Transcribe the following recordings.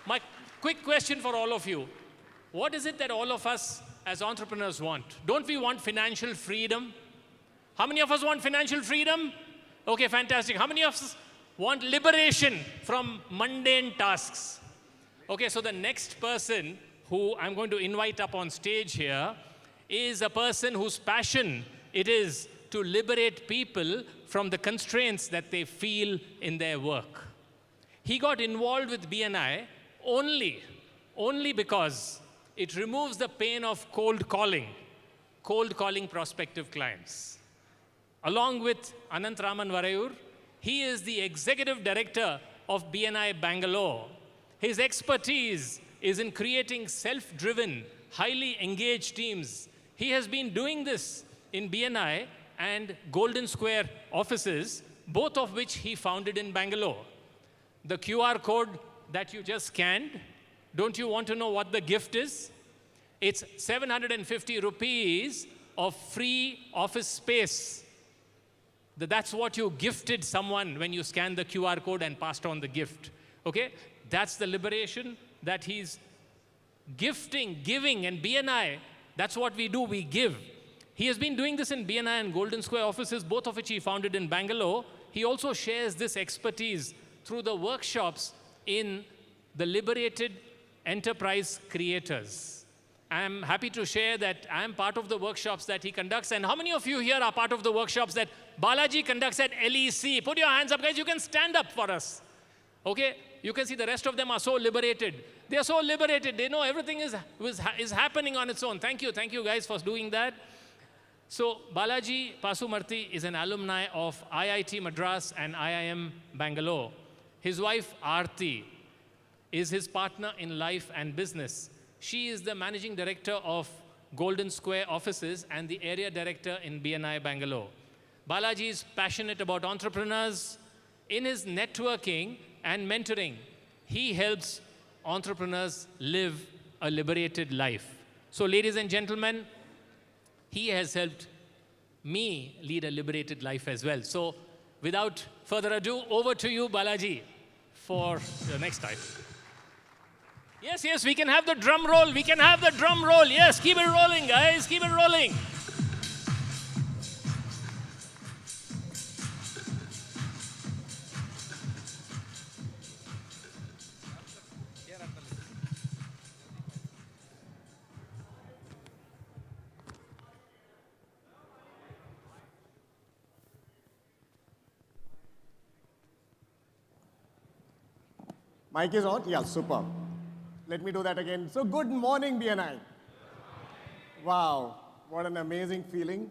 My quick question for all of you. What is it that all of us as entrepreneurs want? Don't we want financial freedom? How many of us want financial freedom? Okay, fantastic. How many of us want liberation from mundane tasks? Okay, so the next person who I'm going to invite up on stage here is a person whose passion it is to liberate people from the constraints that they feel in their work. He got involved with BNI only because it removes the pain of cold calling prospective clients. Along with Anant Raman Varayur, he is the executive director of BNI Bangalore. His expertise is in creating self-driven, highly engaged teams. He has been doing this in BNI and Golden Square offices, both of which he founded in Bangalore. The QR code that you just scanned, don't you want to know what the gift is? It's 750 rupees of free office space. That's what you gifted someone when you scanned the QR code and passed on the gift. Okay? That's the liberation that he's giving, and BNI, that's what we do, we give. He has been doing this in BNI and Golden Square offices, both of which he founded in Bangalore. He also shares this expertise through the workshops in the liberated enterprise creators. I'm happy to share that I'm part of the workshops that he conducts. And how many of you here are part of the workshops that Balaji conducts at LEC? Put your hands up, guys. You can stand up for us. Okay? You can see the rest of them are so liberated. They are so liberated. They know everything is happening on its own. Thank you guys for doing that. So Balaji Pasumarthy is an alumni of IIT Madras and IIM Bangalore. His wife Aarti is his partner in life and business. She is the managing director of Golden Square offices and the area director in BNI Bangalore. Balaji is passionate about entrepreneurs. In his networking and mentoring, he helps entrepreneurs live a liberated life. So ladies and gentlemen, he has helped me lead a liberated life as well. So without further ado, over to you, Balaji, for the next item. Yes, we can have the drum roll. We can have the drum roll. Yes, keep it rolling, guys. Keep it rolling. Mic is on? Yeah, super. Let me do that again. So good morning, BNI. Wow, what an amazing feeling.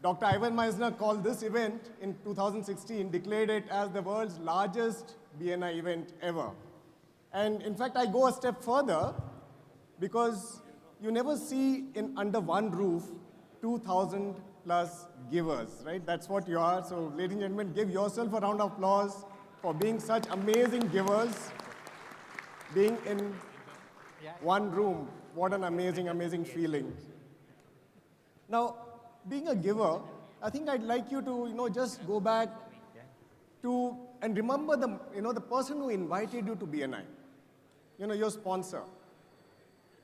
Dr. Ivan Meisner called this event in 2016, declared it as the world's largest BNI event ever. And in fact, I go a step further because you never see in under one roof 2,000 plus givers, right? That's what you are. So ladies and gentlemen, give yourself a round of applause for being such amazing givers, being in one room. What an amazing, amazing feeling. Now, being a giver, I think I'd like you to, just go back to and remember the person who invited you to BNI. Your sponsor,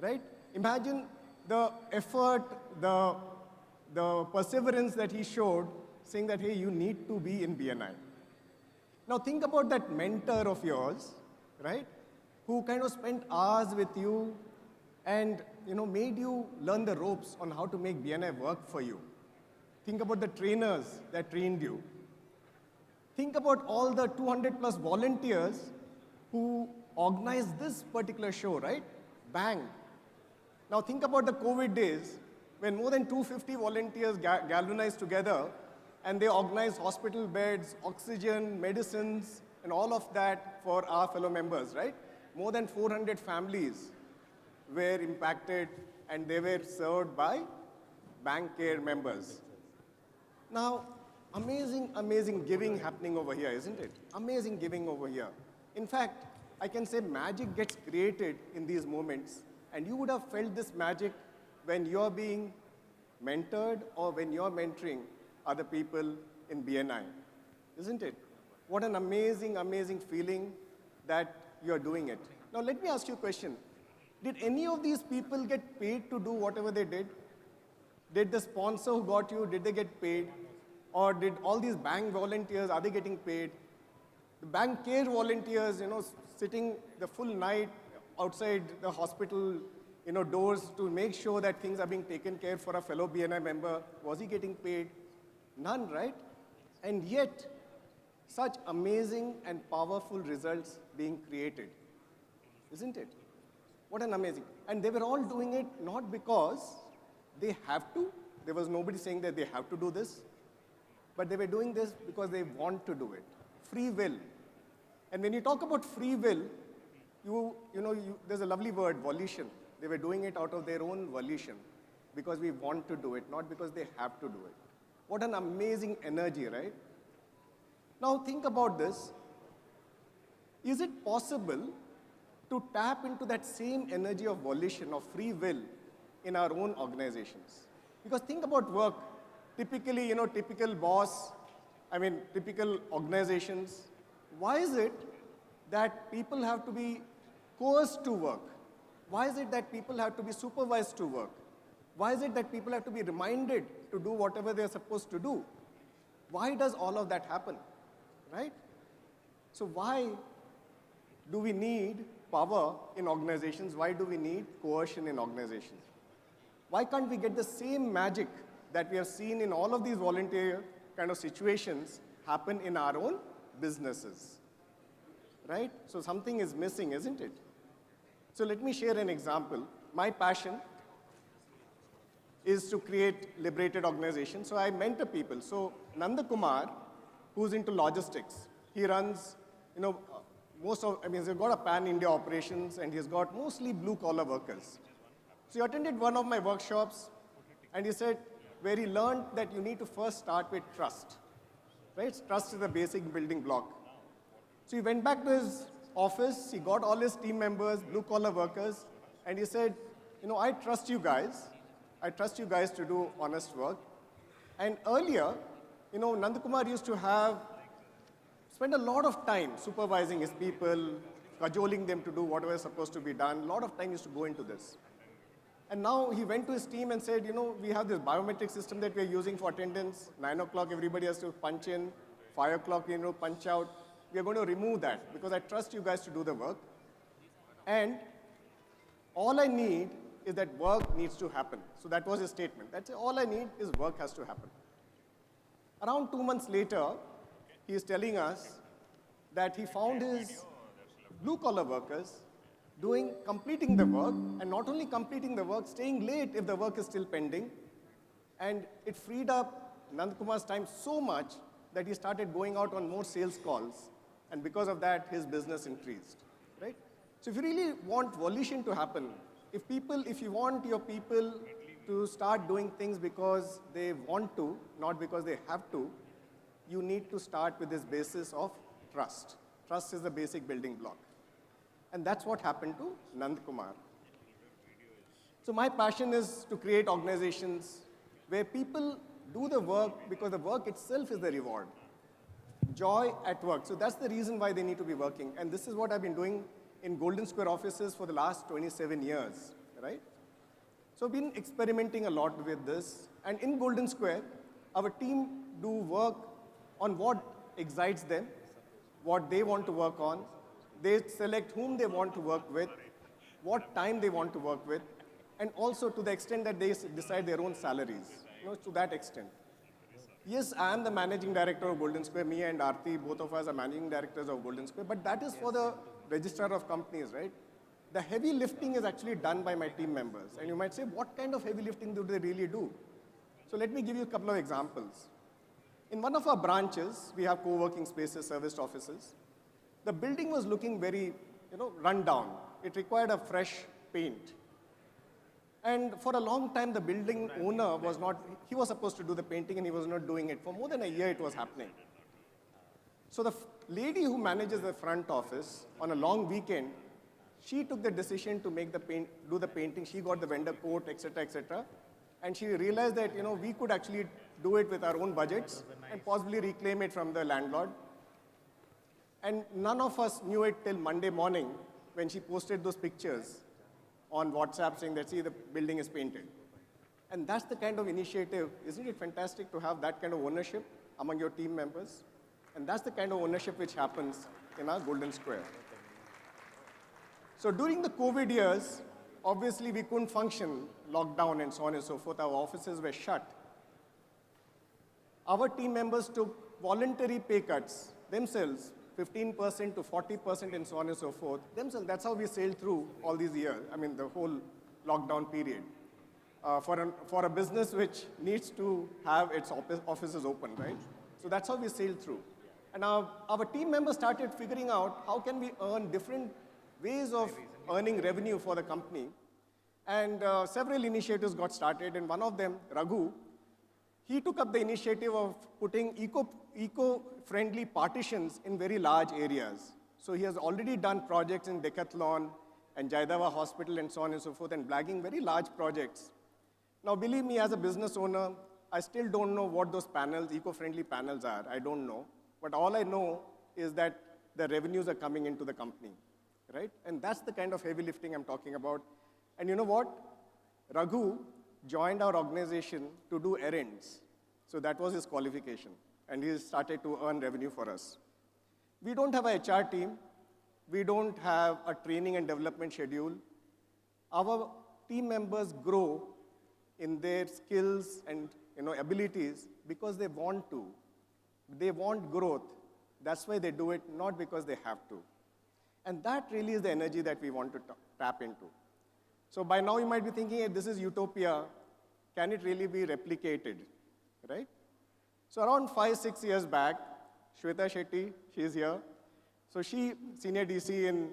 right? Imagine the effort, the perseverance that he showed, saying that, hey, you need to be in BNI. Now think about that mentor of yours, right? Who kind of spent hours with you and made you learn the ropes on how to make BNI work for you. Think about the trainers that trained you. Think about all the 200 plus volunteers who organized this particular show, right? BANG. Now think about the COVID days when more than 250 volunteers galvanized together and they organized hospital beds, oxygen, medicines, and all of that for our fellow members, right? More than 400 families were impacted and they were served by Bank Care members. Now, amazing, amazing giving happening over here, isn't it? Amazing giving over here. In fact, I can say magic gets created in these moments, and you would have felt this magic when you're being mentored or when you're mentoring other people in BNI, isn't it? What an amazing, amazing feeling that you're doing it. Now let me ask you a question. Did any of these people get paid to do whatever they did? Did the sponsor who got you, did they get paid? Or did all these bank volunteers, are they getting paid? The bank care volunteers, sitting the full night outside the hospital, doors to make sure that things are being taken care for a fellow BNI member, was he getting paid? None, right? And yet, such amazing and powerful results being created, isn't it? What an amazing. And they were all doing it not because they have to. There was nobody saying that they have to do this. But they were doing this because they want to do it. Free will. And when you talk about free will, there's a lovely word, volition. They were doing it out of their own volition because we want to do it, not because they have to do it. What an amazing energy, right? Now think about this. Is it possible to tap into that same energy of volition, of free will in our own organizations? Because think about work. Typically, typical boss, typical organizations. Why is it that people have to be coerced to work? Why is it that people have to be supervised to work? Why is it that people have to be reminded to do whatever they're supposed to do? Why does all of that happen, right? So why do we need power in organizations? Why do we need coercion in organizations? Why can't we get the same magic that we have seen in all of these volunteer kind of situations happen in our own businesses, right? So something is missing, isn't it? So let me share an example. My passion is to create liberated organizations. So I mentor people. So Nanda Kumar, who's into logistics, he runs, he's got a pan-India operations and he's got mostly blue-collar workers. So he attended one of my workshops and he said, where he learned that you need to first start with trust, right? Trust is a basic building block. So he went back to his office, he got all his team members, blue-collar workers, and he said, I trust you guys. I trust you guys to do honest work. And earlier, Nanda Kumar used to spend a lot of time supervising his people, cajoling them to do whatever is supposed to be done. A lot of time used to go into this. And now he went to his team and said, we have this biometric system that we're using for attendance. 9 o'clock, everybody has to punch in. 5 o'clock, punch out. We are going to remove that because I trust you guys to do the work. And all I need is that work needs to happen. So that was his statement. That's all I need is work has to happen. Around 2 months later, he is telling us that he found his blue-collar workers completing the work, and not only completing the work, staying late if the work is still pending. And it freed up Nand Kumar's time so much that he started going out on more sales calls. And because of that, his business increased, right? So if you really want volition to happen, if you want your people to start doing things because they want to, not because they have to, you need to start with this basis of trust. Trust is the basic building block. And that's what happened to Nand Kumar. So my passion is to create organizations where people do the work because the work itself is the reward. Joy at work. So that's the reason why they need to be working. And this is what I've been doing in Golden Square offices for the last 27 years, right? So I've been experimenting a lot with this. And in Golden Square, our team do work on what excites them, what they want to work on. They select whom they want to work with, what time they want to work with, and also to the extent that they decide their own salaries, to that extent. Yes, I am the managing director of Golden Square. Me and Aarti, both of us are managing directors of Golden Square, but that is for the registrar of companies, right? The heavy lifting is actually done by my team members. And you might say, what kind of heavy lifting do they really do? So let me give you a couple of examples. In one of our branches, we have co-working spaces, serviced offices. The building was looking very, run down. It required a fresh paint. And for a long time, the building owner he was supposed to do the painting and he was not doing it. For more than a year, it was happening. So the lady who manages the front office, on a long weekend, she took the decision to do the painting. She got the vendor quote, etc., etc. And she realized that, we could actually do it with our own budgets and possibly reclaim it from the landlord. And none of us knew it till Monday morning when she posted those pictures on WhatsApp saying that, see, the building is painted. And that's the kind of initiative. Isn't it fantastic to have that kind of ownership among your team members? And that's the kind of ownership which happens in our Golden Square. So during the COVID years, obviously we couldn't function, lockdown and so on and so forth. Our offices were shut. Our team members took voluntary pay cuts themselves, 15% to 40% and so on and so forth. Themselves, that's how we sailed through all these years, I mean the whole lockdown period. For a business which needs to have its offices open, right? So that's how we sailed through. And our team members started figuring out how can we earn different ways of earning revenue for the company. And several initiatives got started, and one of them, Raghu, he took up the initiative of putting eco-friendly partitions in very large areas. So he has already done projects in Decathlon and Jaidava Hospital and so on and so forth, and blagging very large projects. Now, believe me, as a business owner, I still don't know what those panels, eco-friendly panels are. I don't know. But all I know is that the revenues are coming into the company, right? And that's the kind of heavy lifting I'm talking about. And you know what? Raghu joined our organization to do errands. So that was his qualification. And he started to earn revenue for us. We don't have a HR team. We don't have a training and development schedule. Our team members grow in their skills and abilities because they want to. They want growth. That's why they do it, not because they have to. And that really is the energy that we want to tap into. So by now you might be thinking, hey, this is utopia. Can it really be replicated, right? So around 5-6 years back, Shweta Shetty, she's here. So she, senior DC in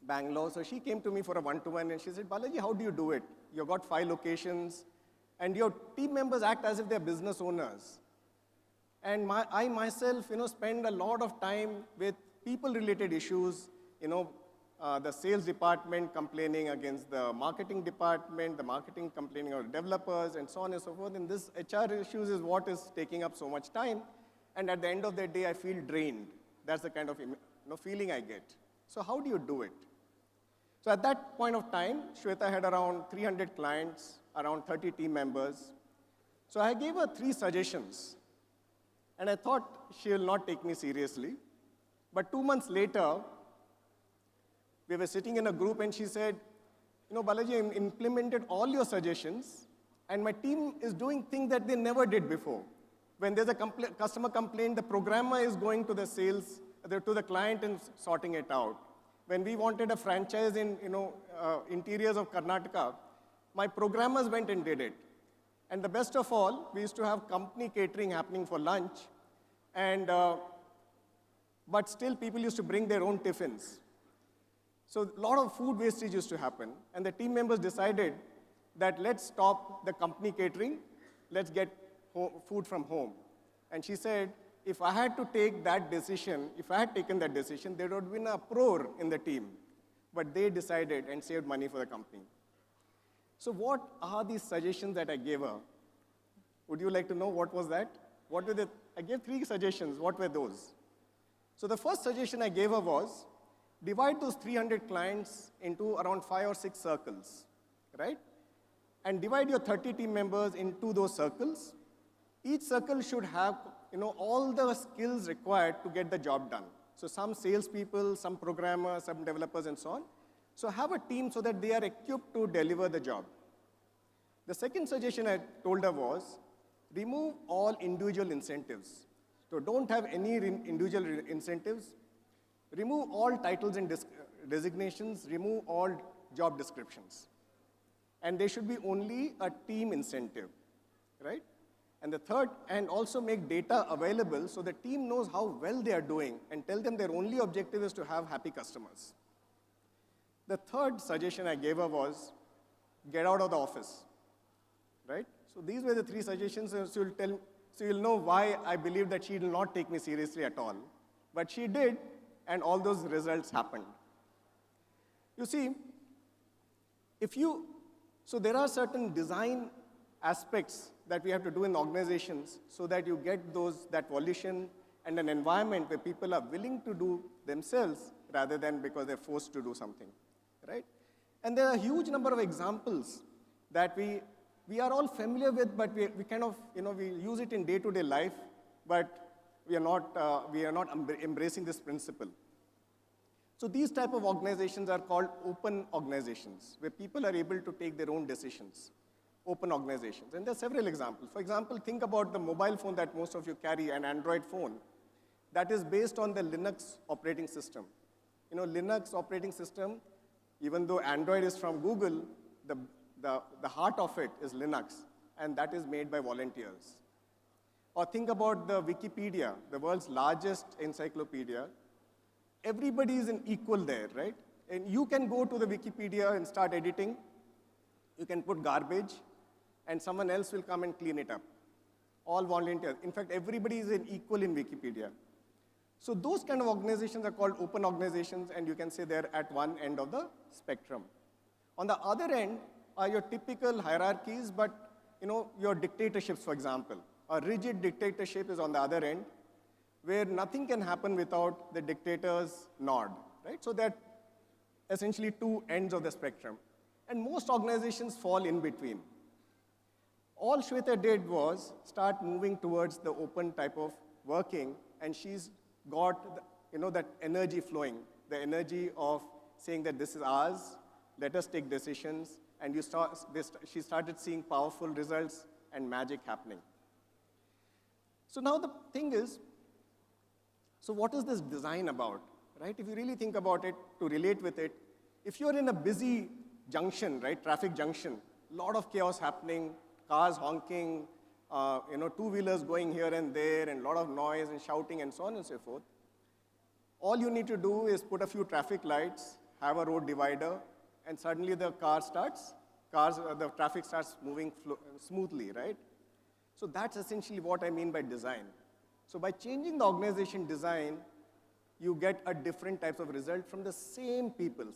Bangalore, so she came to me for a one-to-one and she said, Balaji, how do you do it? You've got 5 locations and your team members act as if they're business owners. And I myself, spend a lot of time with people-related issues, the sales department complaining against the marketing department, the marketing complaining about developers, and so on and so forth. And this HR issues is what is taking up so much time. And at the end of the day, I feel drained. That's the kind of feeling I get. So how do you do it? So at that point of time, Shweta had around 300 clients, around 30 team members. So I gave her 3 suggestions. And I thought she will not take me seriously. But 2 months later, we were sitting in a group and she said, Balaji, I implemented all your suggestions and my team is doing things that they never did before. When there's a customer complaint, the programmer is going to the sales, to the client and sorting it out. When we wanted a franchise in interiors of Karnataka, my programmers went and did it. And the best of all, we used to have company catering happening for lunch, and but still people used to bring their own tiffins. So a lot of food wastage used to happen, and the team members decided that let's stop the company catering, let's get food from home. And she said, if I had to take that decision, if I had taken that decision, there would have been an uproar in the team. But they decided and saved money for the company. So what are these suggestions that I gave her? Would you like to know what was that? What were I gave 3 suggestions. What were those? So the first suggestion I gave her was, divide those 300 clients into around 5 or 6 circles, right? And divide your 30 team members into those circles. Each circle should have all the skills required to get the job done. So some salespeople, some programmers, some developers, and so on. So have a team so that they are equipped to deliver the job. The second suggestion I told her was, remove all individual incentives. So don't have any individual incentives. Remove all titles and designations. Remove all job descriptions. And there should be only a team incentive, right? And the third, and also make data available so the team knows how well they are doing and tell them their only objective is to have happy customers. The third suggestion I gave her was, get out of the office, right? So these were the 3 suggestions, so you'll know why I believe that she will not take me seriously at all. But she did, and all those results happened. You see, so there are certain design aspects that we have to do in organizations so that you get that volition and an environment where people are willing to do themselves rather than because they're forced to do something, right? And there are a huge number of examples that we are all familiar with, but we kind of, we use it in day-to-day life, but we are not embracing this principle. So these type of organizations are called open organizations, where people are able to take their own decisions. Open organizations. And there are several examples. For example, think about the mobile phone that most of you carry, an Android phone, that is based on the Linux operating system. Linux operating system, even though Android is from Google, the heart of it is Linux, and that is made by volunteers. Or think about the Wikipedia, the world's largest encyclopedia. Everybody is an equal there, right? And you can go to the Wikipedia and start editing. You can put garbage, and someone else will come and clean it up. All volunteers. In fact, everybody is an equal in Wikipedia. So those kind of organizations are called open organizations, and you can say they're at one end of the spectrum. On the other end are your typical hierarchies, but your dictatorships, for example. A rigid dictatorship is on the other end, where nothing can happen without the dictator's nod, right? So that essentially two ends of the spectrum. And most organizations fall in between. All Shweta did was start moving towards the open type of working, and she's got that energy flowing, the energy of saying that this is ours, let us take decisions, and she started seeing powerful results and magic happening. So now the thing is, so what is this design about, right? If you really think about it, to relate with it, if you're in a busy junction, right, traffic junction, a lot of chaos happening, cars honking, two-wheelers going here and there, and a lot of noise and shouting and so on and so forth, all you need to do is put a few traffic lights, have a road divider, and suddenly the the traffic starts moving smoothly, right? So that's essentially what I mean by design. So by changing the organization design, you get a different types of result from the same people,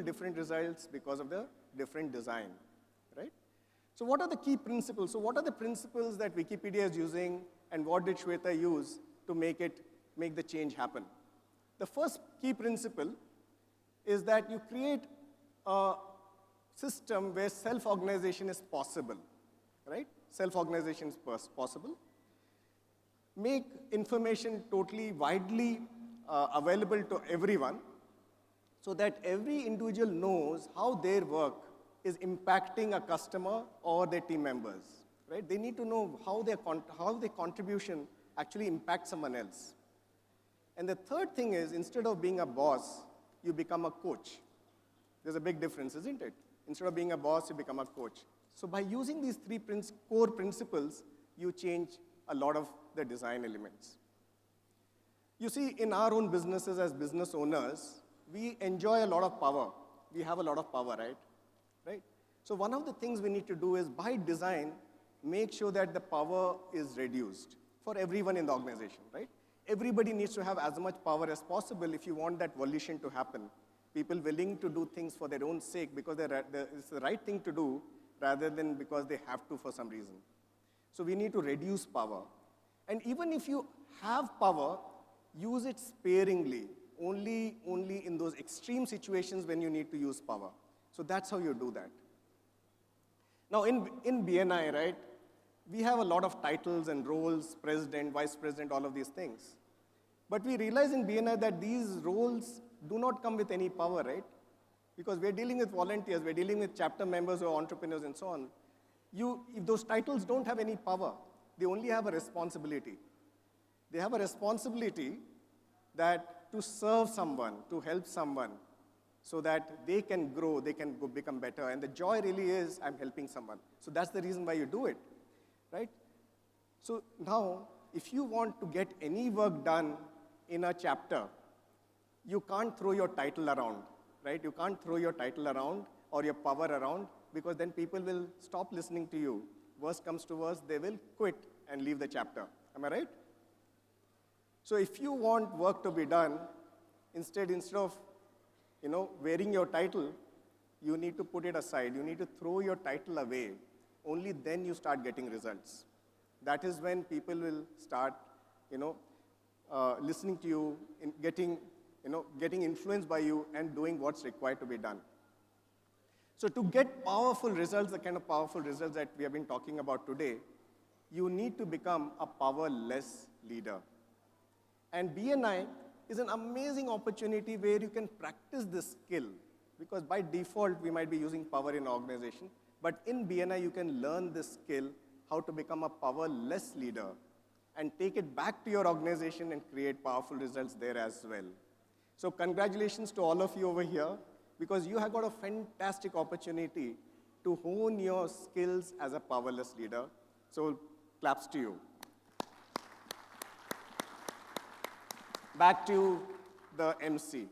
different results because of the different design, right? So what are the key principles? So what are the principles that Wikipedia is using, and what did Shweta use to make the change happen? The first key principle is that you create a system where self-organization is possible, right? Self-organization is possible. Make information totally widely available to everyone, so that every individual knows how their work is impacting a customer or their team members, right? They need to know how their contribution actually impacts someone else. And the third thing is, instead of being a boss, you become a coach. There's a big difference, isn't it? Instead of being a boss, you become a coach. So by using these three core principles, you change a lot of the design elements. You see, in our own businesses as business owners, we enjoy a lot of power. We have a lot of power, right? So one of the things we need to do is, by design, make sure that the power is reduced for everyone in the organization, right? Everybody needs to have as much power as possible if you want that volition to happen. People willing to do things for their own sake because it's the right thing to do rather than because they have to for some reason. So we need to reduce power. And even if you have power, use it sparingly, only in those extreme situations when you need to use power. So that's how you do that. Now in BNI, right, we have a lot of titles and roles, president, vice president, all of these things. But we realize in BNI that these roles do not come with any power, right? Because we're dealing with volunteers, we're dealing with chapter members who are entrepreneurs and so on. If those titles don't have any power, they only have a responsibility. They have a responsibility that to serve someone, to help someone, so that they can grow, they can become better. And the joy really is, I'm helping someone. So that's the reason why you do it, right? So now, if you want to get any work done in a chapter, you can't throw your title around, right? You can't throw your title around or your power around, because then people will stop listening to you. Worst comes to worst, they will quit and leave the chapter. Am I right? So if you want work to be done, instead of wearing your title, you need to put it aside. You need to throw your title away. Only then you start getting results. That is when people will start, listening to you, in getting influenced by you and doing what's required to be done. So to get powerful results, the kind of powerful results that we have been talking about today, you need to become a powerless leader. And BNI is an amazing opportunity where you can practice this skill, because by default, we might be using power in organization, but in BNI, you can learn this skill, how to become a powerless leader, and take it back to your organization and create powerful results there as well. So congratulations to all of you over here, because you have got a fantastic opportunity to hone your skills as a powerless leader. So claps to you. Back to the MC.